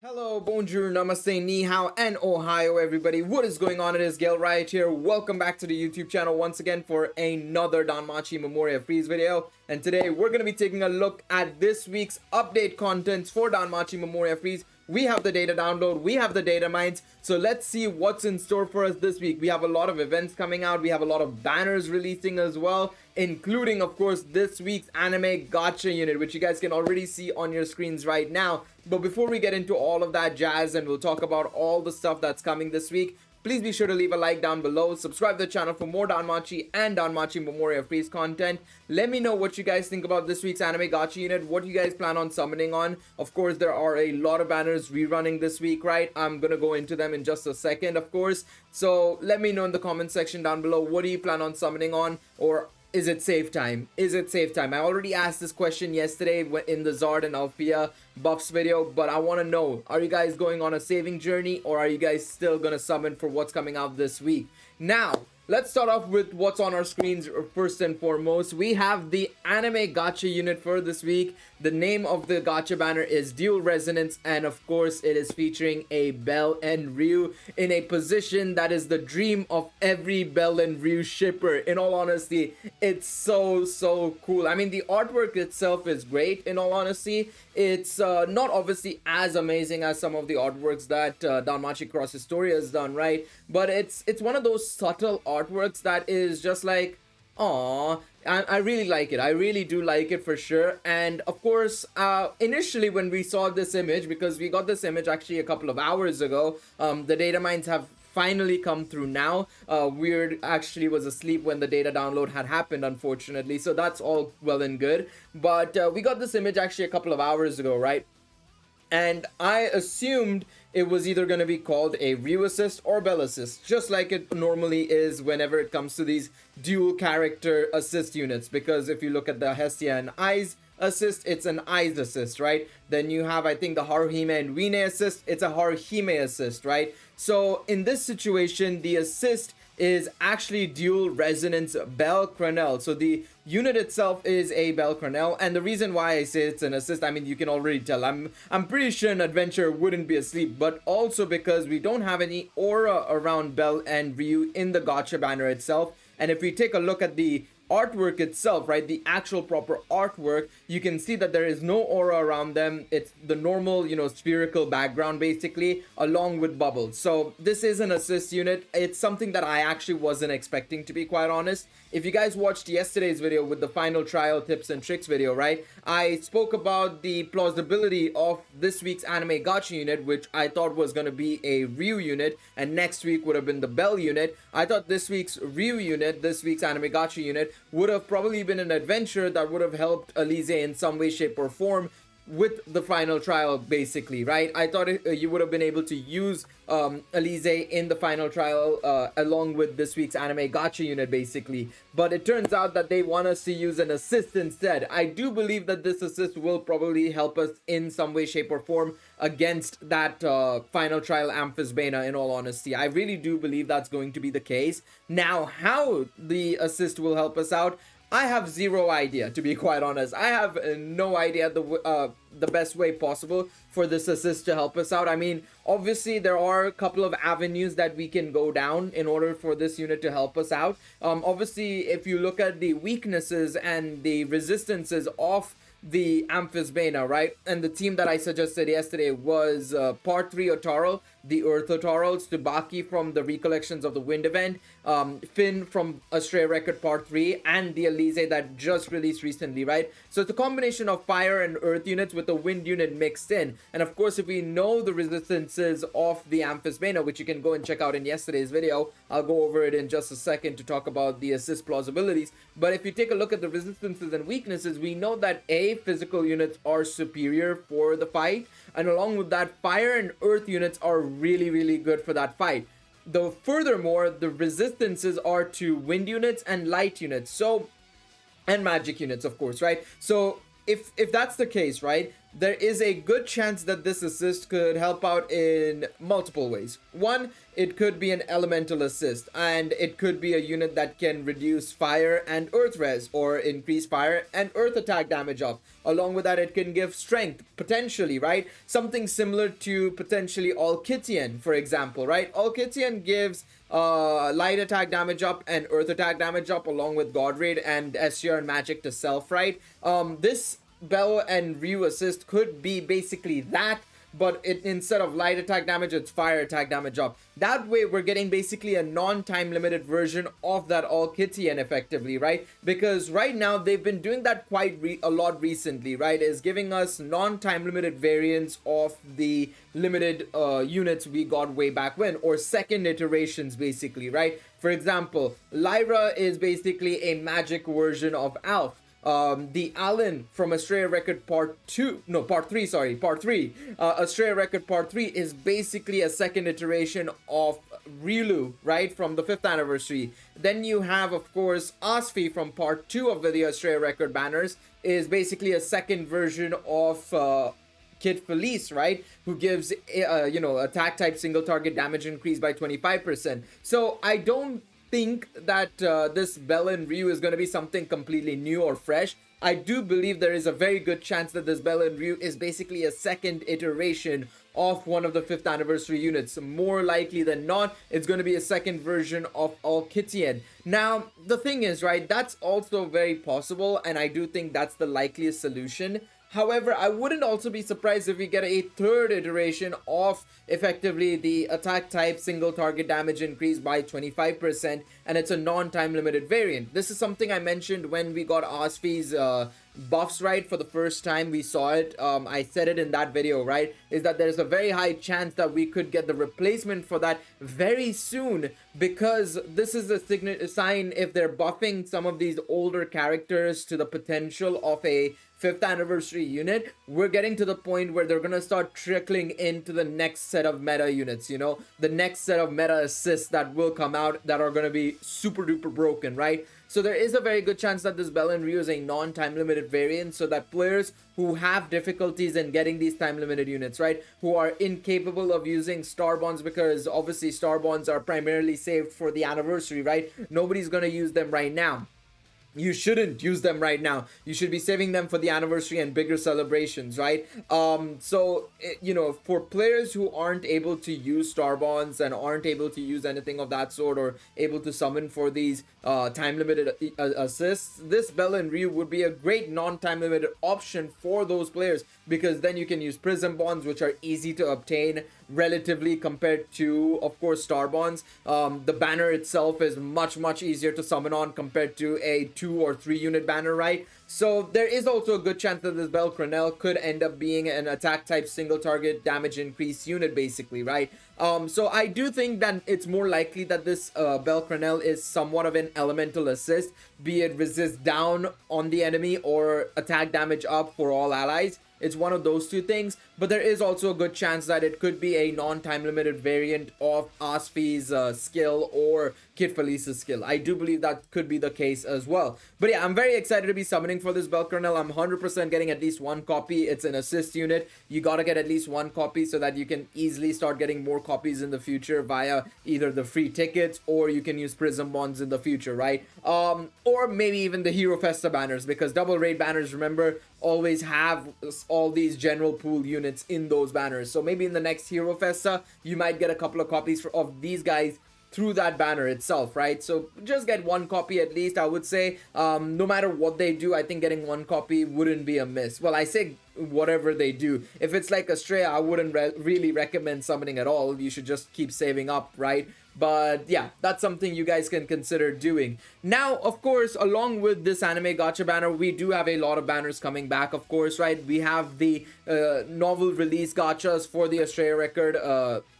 Hello, bonjour, namaste, ni hao, and ohio, everybody. What is going on? It is Galeriot here. Welcome back to the YouTube channel once again for another Danmachi Memoria Freese video. And today we're going to be taking a look at this week's update contents for Danmachi Memoria Freese. We have the data download, we have the data mines, so let's see what's in store for us this week. We have a lot of events coming out, we have a lot of banners releasing as well, including of course this week's anime gacha unit, which you guys can already see on your screens right now. But before we get into all of that jazz and we'll talk about all the stuff that's coming this week, please be sure to leave a like down below, subscribe to the channel for more Danmachi and Danmachi Memoria Freese content. Let me know what you guys think about this week's anime gacha unit, what you guys plan on summoning on. Of course, there are a lot of banners rerunning this week, right? I'm gonna go into them in just a second, of course. So let me know in the comment section down below, what do you plan on summoning on, or is it save time? Is it save time? I already asked this question yesterday in the Zard and Althea buffs video, but I want to know, are you guys going on a saving journey, or are you guys still gonna summon for what's coming out this week? Now, let's start off with what's on our screens first and foremost. We have the anime gacha unit for this week. The name of the gacha banner is Dual Resonance, and of course it is featuring a Belle and Ryu in a position that is the dream of every Belle and Ryu shipper. In all honesty, it's so cool. I mean, the artwork itself is great, in all honesty. It's not obviously as amazing as some of the artworks that Danmachi Cross Historia has done, right? But it's one of those subtle artworks that is just like, aww, I really like it. I really do like it for sure. And of course, initially when we saw this image, because we got this image actually a couple of hours ago, the data mines have finally come through now. Weird actually was asleep when the data download had happened, unfortunately, so that's all well and good. But we got this image actually a couple of hours ago, right? And I assumed it was either going to be called a Ryu assist or Bell assist, just like it normally is whenever it comes to these dual character assist units. Because if you look at the Hestia and Eyes assist, it's an Eyes assist, right? Then you have, I think, the Haruhime and Rine assist, it's a Haruhime assist, right? So in this situation, the assist is actually Dual Resonance Belle Cranel. So the unit itself is a Belle Cranel, and the reason why I say it's an assist, I mean, you can already tell. I'm pretty sure an adventurer wouldn't be asleep, but also because we don't have any aura around Belle and Ryu in the gacha banner itself. And if we take a look at the artwork itself, right, the actual proper artwork, you can see that there is no aura around them. It's the normal, you know, spherical background basically, along with bubbles. So this is an assist unit. It's something that I actually wasn't expecting, to be quite honest. If you guys watched yesterday's video with the final trial tips and tricks video, right, I spoke about the plausibility of this week's anime gacha unit, which I thought was going to be a Ryu unit, and next week would have been the Belle unit. I thought this week's Ryu unit, this week's anime gacha unit, would have probably been an adventure that would have helped Elise in some way, shape, or form with the final trial, basically, right? I thought you would have been able to use Elise in the final trial along with this week's anime gacha unit, basically. But it turns out that they want us to use an assist instead. I do believe that this assist will probably help us in some way, shape, or form against that final trial Amphisbaena, in all honesty. I really do believe that's going to be the case. Now, how the assist will help us out, I have zero idea, to be quite honest. I have no idea the best way possible for this assist to help us out. I mean, obviously there are a couple of avenues that we can go down in order for this unit to help us out. Obviously, if you look at the weaknesses and the resistances of the Amphisbaena, right, and the team that I suggested yesterday was Part 3 Otaro, the Earth Otarals, Tsubaki from the Recollections of the Wind event, Finn from Astray Record Part 3, and the Elise that just released recently, right? So it's a combination of fire and earth units with the wind unit mixed in. And of course, if we know the resistances of the Amphisbaena, which you can go and check out in yesterday's video, I'll go over it in just a second to talk about the assist plausibilities. But if you take a look at the resistances and weaknesses, we know that physical units are superior for the fight, and along with that, fire and earth units are really good for that fight. Though furthermore, the resistances are to wind units and light units, so, and magic units, of course, right? So if that's the case, right, there is a good chance that this assist could help out in multiple ways. One, it could be an elemental assist, and it could be a unit that can reduce fire and earth res, or increase fire and earth attack damage up. Along with that, it can give strength, potentially, right? Something similar to potentially All-Kittian, for example, right? All-Kittian gives light attack damage up and earth attack damage up, along with God Raid and SCR and magic to self, right? This Bell and Ryu assist could be basically that, but instead of light attack damage, it's fire attack damage up. That way, we're getting basically a non-time limited version of that All-Kittian effectively, right? Because right now, they've been doing that quite a lot recently, right? Is giving us non-time limited variants of the limited units we got way back when, or second iterations basically, right? For example, Lyra is basically a magic version of Alf. The Alan from Astrea Record Part 3, Astrea Record Part 3 is basically a second iteration of Rilu, right, from the 5th anniversary. Then you have, of course, Asfi from Part 2 of the Astrea Record banners, is basically a second version of Kid Felice, right, who gives, attack type single target damage increase by 25%. So I don't think that this Bell and Ryu is going to be something completely new or fresh. I do believe there is a very good chance that this Bell and Ryu is basically a second iteration of one of the 5th anniversary units. More likely than not, it's going to be a second version of All-Kittian. Now, the thing is, right, that's also very possible, and I do think that's the likeliest solution. However, I wouldn't also be surprised if we get a third iteration of effectively the attack type single target damage increase by 25%, and it's a non-time limited variant. This is something I mentioned when we got Asfi's buffs, right, for the first time we saw it. I said it in that video, right, is that there's a very high chance that we could get the replacement for that very soon, because this is a sign if they're buffing some of these older characters to the potential of a 5th anniversary unit, we're getting to the point where they're gonna start trickling into the next set of meta units, you know, the next set of meta assists that will come out that are gonna be super duper broken, right? So there is a very good chance that this Bell and Ryu is a non-time limited variant, so that players who have difficulties in getting these time limited units, right, who are incapable of using star bonds, because obviously star bonds are primarily saved for the anniversary, right? Nobody's gonna use them right now. You shouldn't use them right now. You should be saving them for the anniversary and bigger celebrations, right? For players who aren't able to use star bonds and aren't able to use anything of that sort, or able to summon for these time limited assists, this Bell and Ryu would be a great non-time limited option for those players, because then you can use prism bonds, which are easy to obtain relatively compared to, of course, star bonds. The banner itself is much easier to summon on compared to a 2 or 3 unit banner, right? So there is also a good chance that this Bell Crenel could end up being an attack type single target damage increase unit basically, right? So I do think that it's more likely that this Bell Crenel is somewhat of an elemental assist, be it resist down on the enemy or attack damage up for all allies. It's one of those two things, but there is also a good chance that it could be a non-time limited variant of Asfi's skill or Kid Felice's skill. I do believe that could be the case as well. But yeah, I'm very excited to be summoning for this Bell Kernel. I'm 100% getting at least one copy. It's an assist unit. You gotta get at least one copy so that you can easily start getting more copies in the future via either the free tickets, or you can use Prism Bonds in the future, right? Or maybe even the Hero Festa banners, because double raid banners, remember, always have all these general pool units in those banners. So maybe in the next Hero Festa, you might get a couple of copies of these guys through that banner itself, right? So just get one copy at least, I would say. No matter what they do, I think getting one copy wouldn't be a miss. Well, I say whatever they do. If it's like Astrea, I wouldn't really recommend summoning at all. You should just keep saving up, right? But yeah, that's something you guys can consider doing. Now, of course, along with this anime gacha banner, we do have a lot of banners coming back, of course, right? We have the novel release gachas for the Astrea Record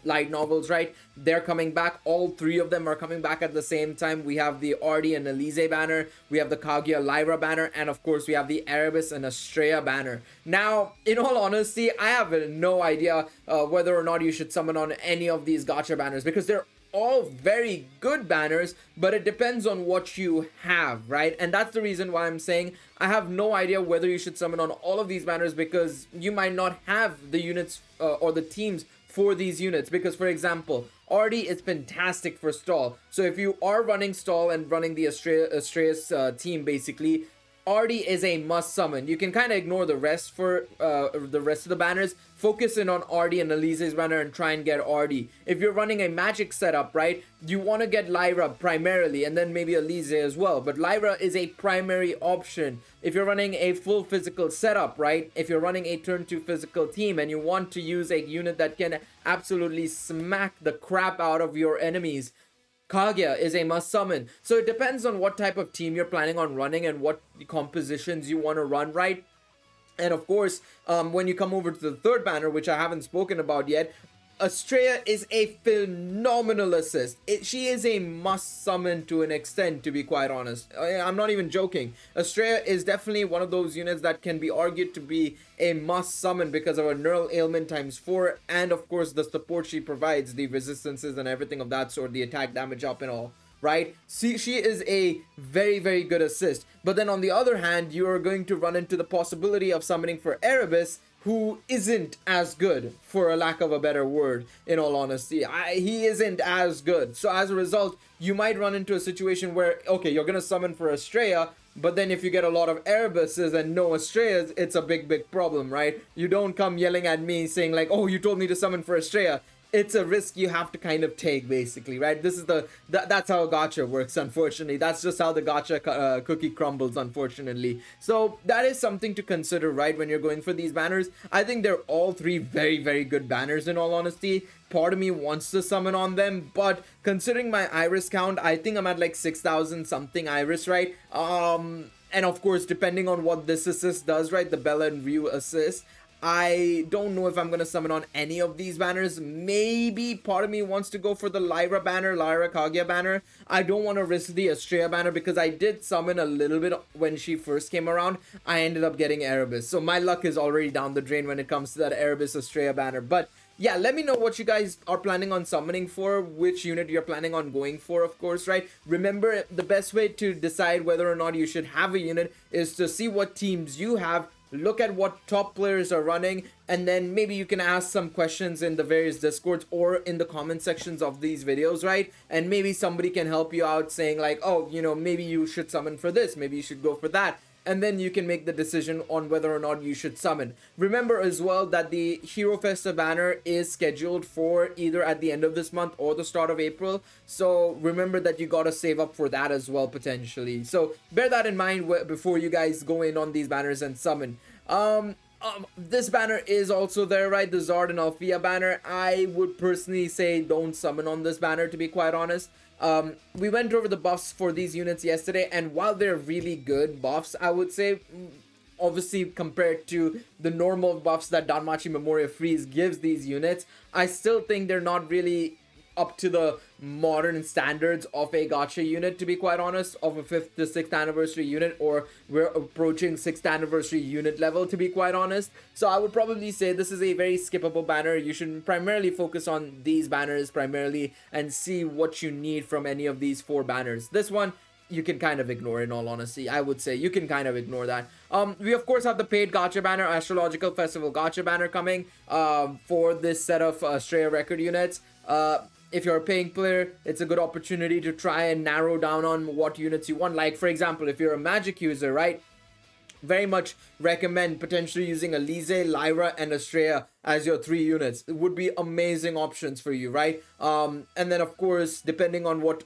light novels, right? They're coming back. All three of them are coming back at the same time. We have the Ardi and Elise banner, we have the Kaguya Lyra banner, and of course we have the Erebus and Astrea banner. Now, in all honesty, I have no idea whether or not you should summon on any of these gacha banners, because they're all very good banners, but it depends on what you have, right? And that's the reason why I'm saying I have no idea whether you should summon on all of these banners, because you might not have the units or the teams for these units. Because for example, Artie is fantastic for stall, so if you are running stall and running the Astreus team, basically Artie is a must summon. You can kind of ignore the rest for the rest of the banners. Focus in on Artie and Elise's banner and try and get Artie. If you're running a magic setup, right, you want to get Lyra primarily and then maybe Elise as well. But Lyra is a primary option. If you're running a full physical setup, right, if you're running a turn 2 physical team and you want to use a unit that can absolutely smack the crap out of your enemies, Kaguya is a must summon. So it depends on what type of team you're planning on running and what compositions you want to run, right? And of course, when you come over to the third banner, which I haven't spoken about yet, Astrea is a phenomenal assist. She is a must summon to an extent, to be quite honest. I'm not even joking. Astrea is definitely one of those units that can be argued to be a must summon because of her neural ailment ×4, and of course the support she provides, the resistances and everything of that sort, the attack damage up and all, right? See, she is a very, very good assist. But then on the other hand, you are going to run into the possibility of summoning for Erebus, who isn't as good, for a lack of a better word, in all honesty. He isn't as good. So as a result, you might run into a situation where, okay, you're going to summon for Astrea, but then if you get a lot of Erebuses and no Astreas, it's a big, big problem, right? You don't come yelling at me saying like, oh, you told me to summon for Astrea. It's a risk you have to kind of take, basically, right? This is that's how gacha works, unfortunately. That's just how the gacha cookie crumbles, unfortunately. So that is something to consider, right, when you're going for these banners. I think they're all three very, very good banners, in all honesty. Part of me wants to summon on them, but considering my iris count, I think I'm at like 6,000 something iris, right? And of course, depending on what this assist does, right, the Bella and Ryu assist, I don't know if I'm going to summon on any of these banners. Maybe part of me wants to go for the Lyra banner, Lyra Kaguya banner. I don't want to risk the Astrea banner because I did summon a little bit when she first came around. I ended up getting Erebus. So my luck is already down the drain when it comes to that Erebus Astrea banner. But yeah, let me know what you guys are planning on summoning for, which unit you're planning on going for, of course, right? Remember, the best way to decide whether or not you should have a unit is to see what teams you have, look at what top players are running, and then maybe you can ask some questions in the various discords or in the comment sections of these videos, right? And maybe somebody can help you out saying like, oh, you know, maybe you should summon for this, maybe you should go for that, and then you can make the decision on whether or not you should summon. Remember as well that the Hero Festa banner is scheduled for either at the end of this month or the start of April, so remember that you gotta save up for that as well, potentially. So bear that in mind before you guys go in on these banners and summon. This banner is also there, right? The Zard and Althea banner. I would personally say don't summon on this banner, to be quite honest. We went over the buffs for these units yesterday, and while they're really good buffs, I would say, obviously compared to the normal buffs that Danmachi Memoria Freese gives these units, I still think they're not really up to the modern standards of a gacha unit, to be quite honest, of a 5th to 6th anniversary unit, or we're approaching 6th anniversary unit level, to be quite honest. So I would probably say this is a very skippable banner. You should primarily focus on these banners primarily and see what you need from any of these 4 banners. This one you can kind of ignore, in all honesty. I would say you can kind of ignore that. We of course have the paid gacha banner, Astrological Festival gacha banner coming for this set of Astrea record units. If you're a paying player, it's a good opportunity to try and narrow down on what units you want. Like, for example, if you're a magic user, right, very much recommend potentially using Elise, Lyra, and Astrea as your 3 units. It would be amazing options for you, right? And then, of course, depending on what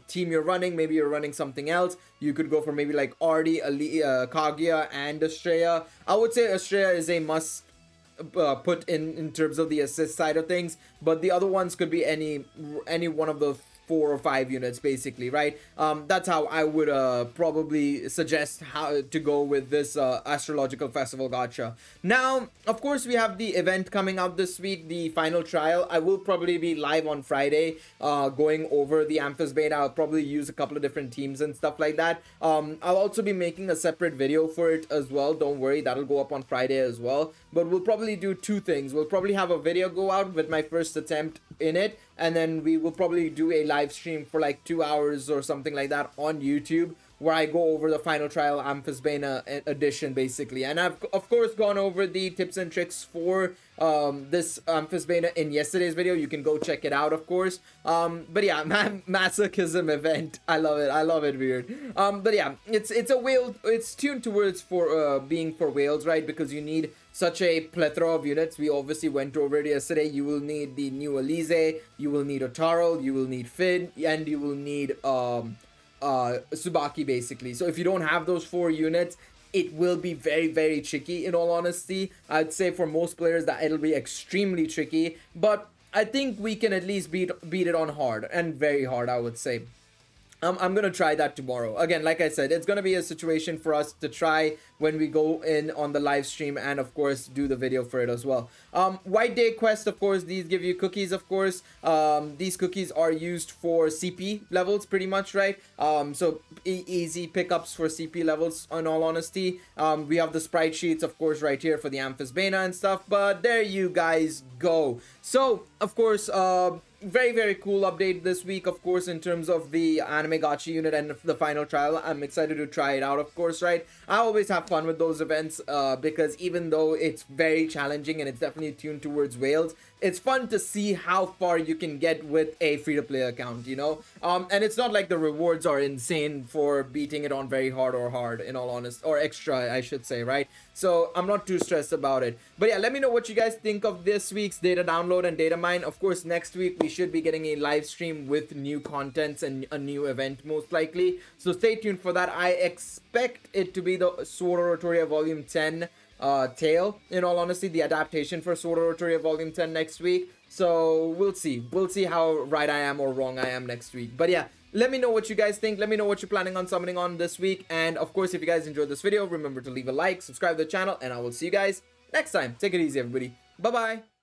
team you're running, maybe you're running something else, you could go for maybe like Artie, Kaguya, and Astrea. I would say Astrea is a must put in terms of the assist side of things, but the other ones could be any one of the 4 or 5 units basically, right? That's how I would probably suggest how to go with this astrological festival gacha. Now of course we have the event coming out this week, the final trial. I will probably be live on Friday going over the Amphis beta. I'll probably use a couple of different teams and stuff like that. I'll also be making a separate video for it as well, don't worry, that'll go up on Friday as well. But we'll probably do two things. We'll probably have a video go out with my first attempt in it, and then we will probably do a live stream for like 2 hours or something like that on YouTube, where I go over the final trial Amphisbena edition basically. And I've of course gone over the tips and tricks for this Amphisbena in yesterday's video. You can go check it out of course. But yeah, masochism event, I love it weird. But yeah, it's a whale, it's tuned towards for being for whales, right? Because you need such a plethora of units. We obviously went over it yesterday. You will need the new Elise, you will need Otarl, you will need Finn, and you will need Tsubaki basically. So if you don't have those 4 units, it will be very tricky. In all honesty, I'd say for most players that it'll be extremely tricky, but I think we can at least beat it on hard, and very hard, I would say. I'm gonna try that tomorrow. Again, like I said, it's gonna be a situation for us to try when we go in on the live stream, and of course do the video for it as well. White Day quest, of course, these give you cookies, of course. These cookies are used for CP levels pretty much, right? So easy pickups for CP levels, in all honesty. We have the sprite sheets, of course, right here for the Amphisbena and stuff, but there you guys go. So of course, very cool update this week, of course, in terms of the anime gacha unit and the final trial. I'm excited to try it out, of course, right? I always have fun with those events because even though it's very challenging and it's definitely tuned towards whales, it's fun to see how far you can get with a free-to-play account, you know? And it's not like the rewards are insane for beating it on very hard or hard, in all honesty, or extra, I should say, right? So I'm not too stressed about it. But yeah, let me know what you guys think of this week's data download and data mine. Of course, next week we should be getting a live stream with new contents and a new event, most likely. So stay tuned for that. I expect it to be the Sword Oratoria Volume 10 tale, in all honesty, the adaptation for Sword Oratoria Volume 10 next week. So we'll see how right I am or wrong I am next week. But yeah, let me know what you guys think. Let me know what you're planning on summoning on this week. And of course, if you guys enjoyed this video, remember to leave a like, subscribe to the channel, and I will see you guys next time. Take it easy, everybody. Bye bye.